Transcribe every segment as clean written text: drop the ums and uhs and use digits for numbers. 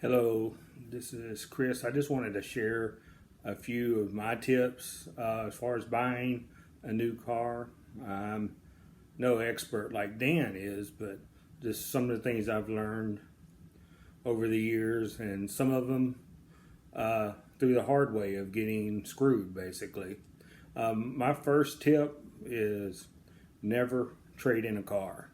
Hello, this is Chris. I just wanted to share a few of my tips as far as buying a new car. I'm no expert like Dan is, but just some of the things I've learned over the years, and some of them through the hard way of getting screwed, basically. My first tip is never trade in a car.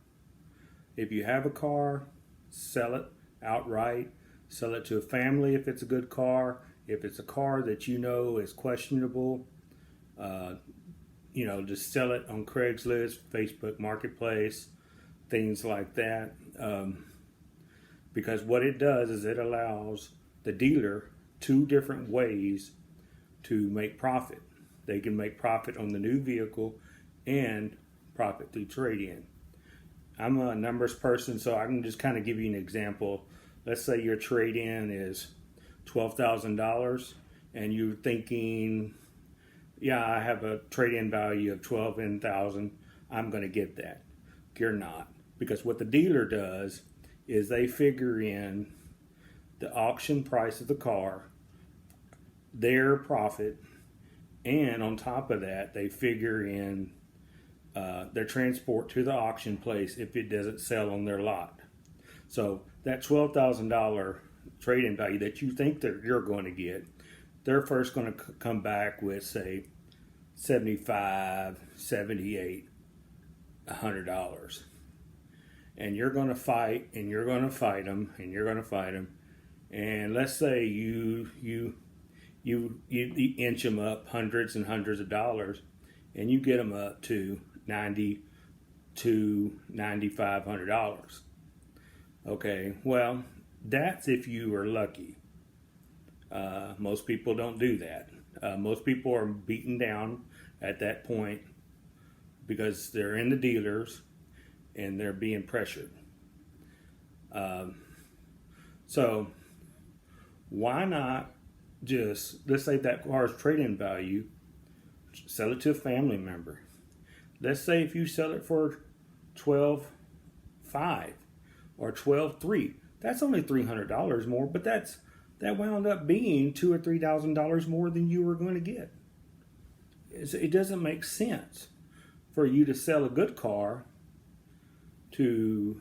If you have a car, sell it outright. Sell it to a family if it's a good car. If it's a car that you know is questionable, uh, just sell it on Craigslist, Facebook Marketplace, things like that. Because what it does is it allows the dealer two different ways to make profit. They can make profit on the new vehicle and profit through trade-in. I'm a numbers person, so I can just kind of give you an example. Let's say your trade-in is $12,000 and you're thinking, yeah, I have a trade-in value of $12,000. I'm going to get that. You're not. Because what the dealer does is they figure in the auction price of the car, their profit, and on top of that, they figure in their transport to the auction place if it doesn't sell on their lot. So that $12,000 trade-in value that you think that you're going to get, they're first going to come back with, say, 75, 78, $100. And you're going to fight, and you're going to fight them, and you're going to fight them. And let's say you inch them up hundreds and hundreds of dollars, and you get them up to $90 to $9,500. Okay, well, that's if you are lucky. Most people don't do that. Most people are beaten down at that point because they're in the dealers and they're being pressured. So why not just, let's say that car's trade-in value, sell it to a family member. Let's say if you sell it for $12,500 or $12,300, that's only $300 more, but that wound up being $2,000 or $3,000 more than you were going to get. It doesn't make sense for you to sell a good car to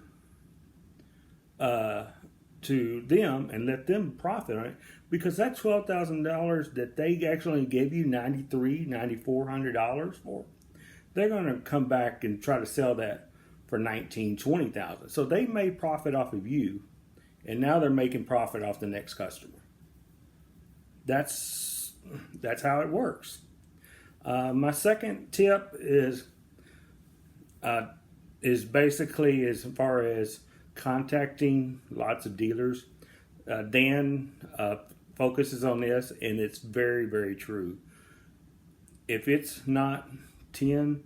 them and let them profit on it, because that $12,000 that they actually gave you $9,300, $9,400 for, they're going to come back and try to sell that for $19,000, $20,000. So they made profit off of you, and now they're making profit off the next customer. That's how it works. My second tip is basically as far as contacting lots of dealers. Dan focuses on this, and it's very, very true. If it's not 10,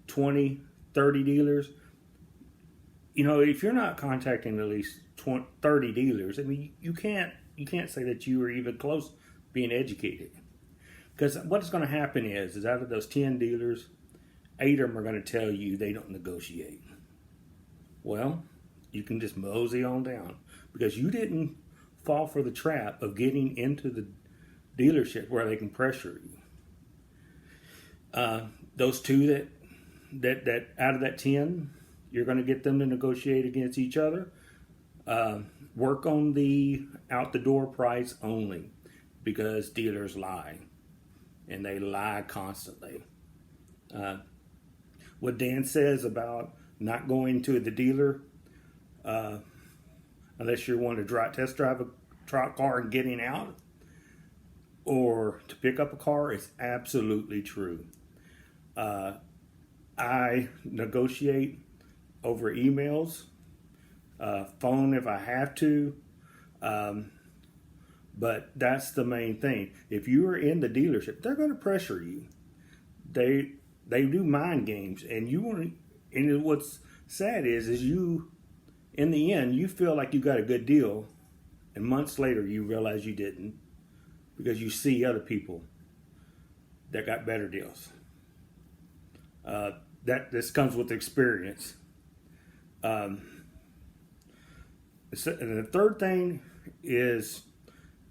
20, 30 dealers, if you're not contacting at least 20, 30 dealers, I mean, you can't say that you are even close being educated. Because what's going to happen is out of those 10 dealers, 8 of them are going to tell you they don't negotiate. Well, you can just mosey on down because you didn't fall for the trap of getting into the dealership where they can pressure you. Those 2 that out of that 10, you're going to get them to negotiate against each other. Work on the out the door price only, because dealers lie, and they lie constantly. What Dan says about not going to the dealer unless you want to test drive a car and getting out, or to pick up a car, is absolutely true. I negotiate over emails, phone if I have to, but that's the main thing. If you are in the dealership, they're going to pressure you. They do mind games, and you want to. And what's sad is you, in the end, you feel like you got a good deal, and months later you realize you didn't, because you see other people that got better deals. This comes with experience. And the third thing is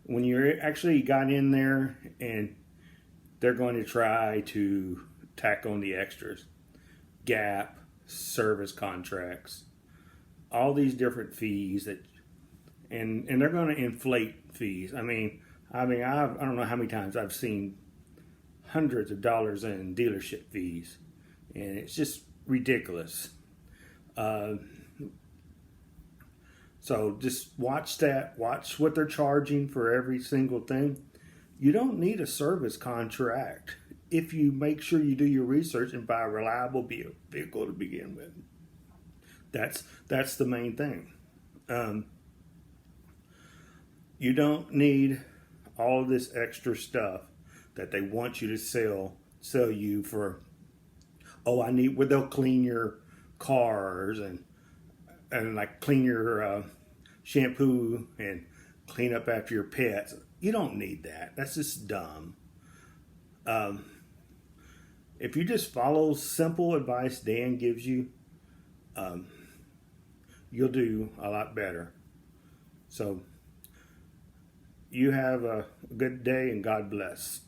when you're actually got in there and they're going to try to tack on the extras, gap, service contracts, all these different fees that, and they're going to inflate fees. I don't know how many times I've seen hundreds of dollars in dealership fees, and it's just ridiculous. So just watch that. Watch what they're charging for every single thing. You don't need a service contract if you make sure you do your research and buy a reliable vehicle to begin with. That's the main thing. You don't need all of this extra stuff that they want you to sell you for. Oh, they'll clean your cars and like clean your shampoo and clean up after your pets. You don't need that. That's just dumb. If you just follow simple advice Dan gives you, you'll do a lot better. So you have a good day and God bless.